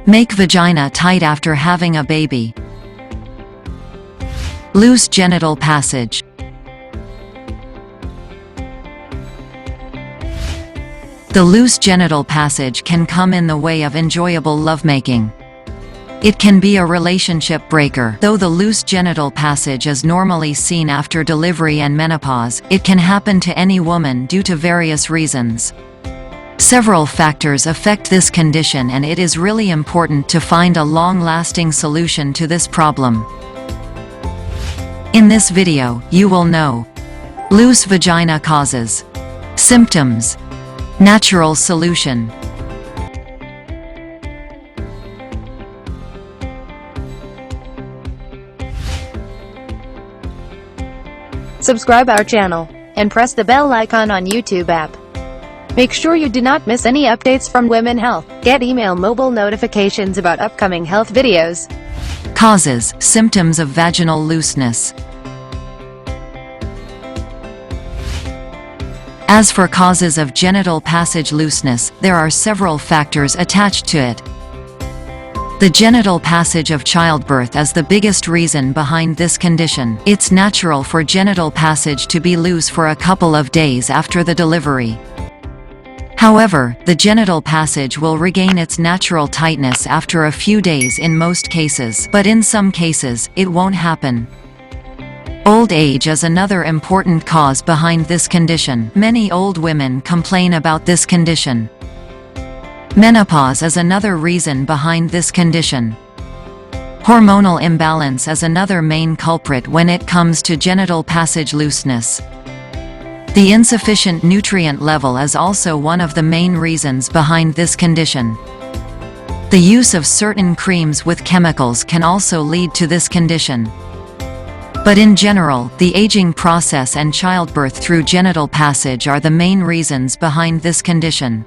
Make vagina tight after having a baby. Loose genital passage. The loose genital passage can come in the way of enjoyable lovemaking. It can be a relationship breaker. Though the loose genital passage is normally seen after delivery and menopause, it can happen to any woman due to various reasons. Several factors affect this condition, and it is really important to find a long-lasting solution to this problem. In this video, you will know loose vagina causes, symptoms, natural solution. Subscribe our channel and press the bell icon on YouTube app. Make sure you do not miss any updates from Women Health. Get email mobile notifications about upcoming health videos. Causes, symptoms of vaginal looseness. As for causes of genital passage looseness, there are several factors attached to it. The genital passage of childbirth is the biggest reason behind this condition. It's natural for genital passage to be loose for a couple of days after the delivery. However, the genital passage will regain its natural tightness after a few days in most cases, but in some cases, it won't happen. Old age is another important cause behind this condition. Many old women complain about this condition. Menopause is another reason behind this condition. Hormonal imbalance is another main culprit when it comes to genital passage looseness. The insufficient nutrient level is also one of the main reasons behind this condition. The use of certain creams with chemicals can also lead to this condition. But in general, the aging process and childbirth through genital passage are the main reasons behind this condition.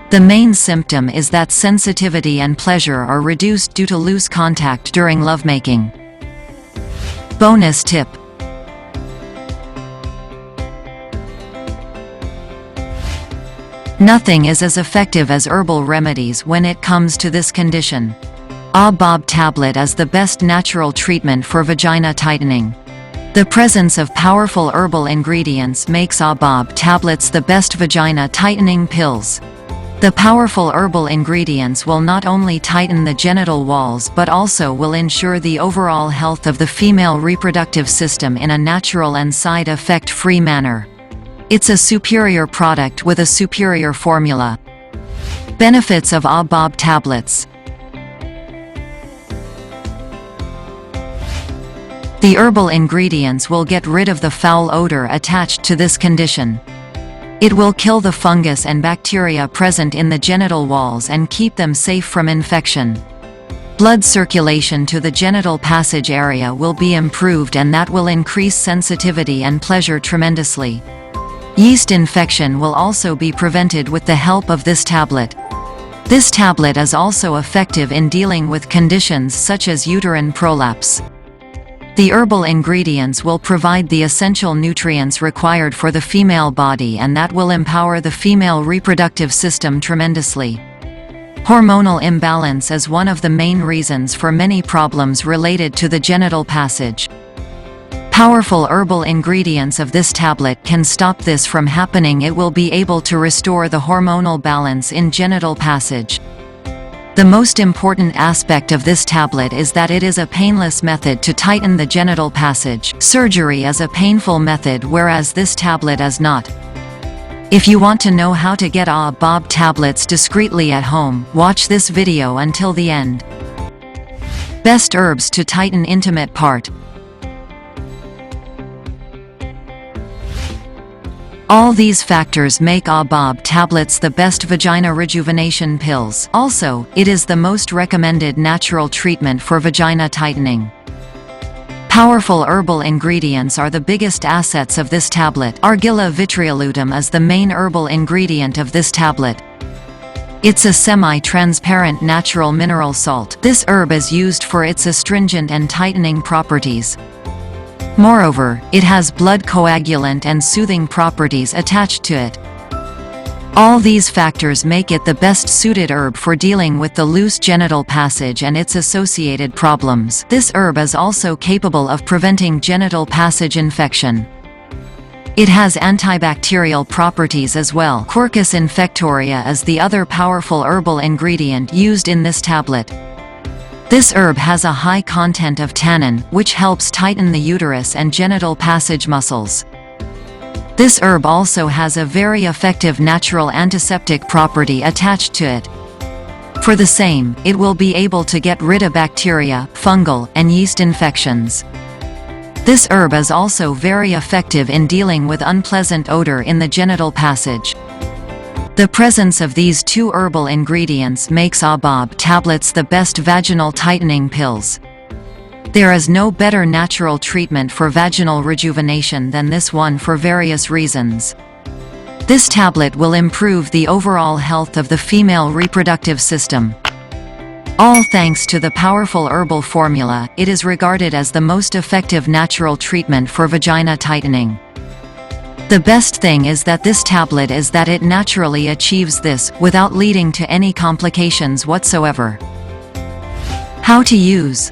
The main symptom is that sensitivity and pleasure are reduced due to loose contact during lovemaking. Bonus tip. Nothing is as effective as herbal remedies when it comes to this condition. Aabab tablet is the best natural treatment for vagina tightening. The presence of powerful herbal ingredients makes Aabab tablets the best vagina tightening pills. The powerful herbal ingredients will not only tighten the genital walls but also will ensure the overall health of the female reproductive system in a natural and side effect-free manner. It's a superior product with a superior formula. Benefits of Aabab tablets. The herbal ingredients will get rid of the foul odor attached to this condition. It will kill the fungus and bacteria present in the genital walls and keep them safe from infection. Blood circulation to the genital passage area will be improved, and that will increase sensitivity and pleasure tremendously. Yeast infection will also be prevented with the help of this tablet. This tablet is also effective in dealing with conditions such as uterine prolapse. The herbal ingredients will provide the essential nutrients required for the female body, and that will empower the female reproductive system tremendously. Hormonal imbalance is one of the main reasons for many problems related to the genital passage. Powerful herbal ingredients of this tablet can stop this from happening. It will be able to restore the hormonal balance in genital passage. The most important aspect of this tablet is that it is a painless method to tighten the genital passage. Surgery is a painful method, whereas this tablet is not. If you want to know how to get Aabab tablets discreetly at home, watch this video until the end. Best herbs to tighten intimate part. All these factors make Aabab tablets the best vagina rejuvenation pills. Also, it is the most recommended natural treatment for vagina tightening. Powerful herbal ingredients are the biggest assets of this tablet. Argilla vitriolutum is the main herbal ingredient of this tablet. It's a semi-transparent natural mineral salt. This herb is used for its astringent and tightening properties. Moreover, it has blood coagulant and soothing properties attached to it. All these factors make it the best suited herb for dealing with the loose genital passage and its associated problems. This herb is also capable of preventing genital passage infection. It has antibacterial properties as well. Quercus infectoria is the other powerful herbal ingredient used in this tablet. This herb has a high content of tannin, which helps tighten the uterus and genital passage muscles. This herb also has a very effective natural antiseptic property attached to it. For the same, it will be able to get rid of bacteria, fungal, and yeast infections. This herb is also very effective in dealing with unpleasant odor in the genital passage. The presence of these two herbal ingredients makes Aabab tablets the best vaginal tightening pills. There is no better natural treatment for vaginal rejuvenation than this one for various reasons. This tablet will improve the overall health of the female reproductive system. All thanks to the powerful herbal formula, it is regarded as the most effective natural treatment for vagina tightening. The best thing is that this tablet is that it naturally achieves this, without leading to any complications whatsoever. How to use.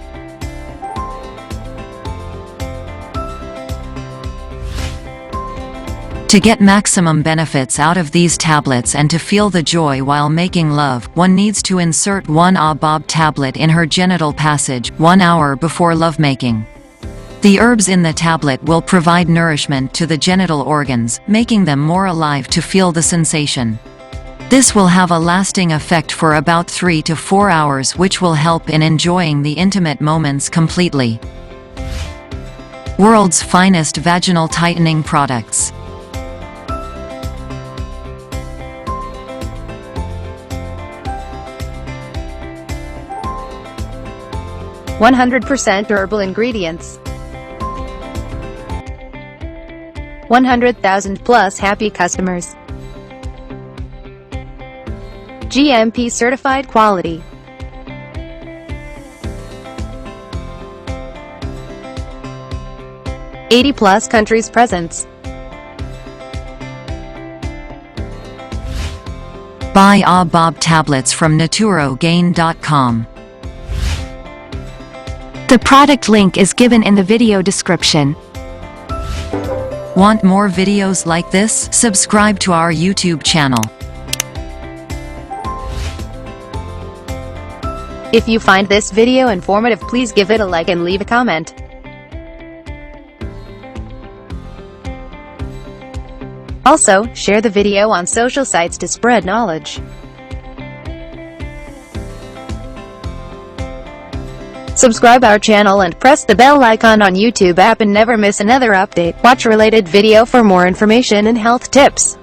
To get maximum benefits out of these tablets and to feel the joy while making love, one needs to insert one Aabab tablet in her genital passage 1 hour before lovemaking. The herbs in the tablet will provide nourishment to the genital organs, making them more alive to feel the sensation. This will have a lasting effect for about 3 to 4 hours, which will help in enjoying the intimate moments completely. World's finest vaginal tightening products. 100% herbal ingredients. 100,000 plus happy customers. GMP certified quality. +80 countries presence. Buy Aabab tablets from naturogain.com. The product link is given in the video description. Want more videos like this? Subscribe to our YouTube channel. If you find this video informative, please give it a like and leave a comment. Also, share the video on social sites to spread knowledge. Subscribe our channel and press the bell icon on YouTube app and never miss another update. Watch related video for more information and health tips.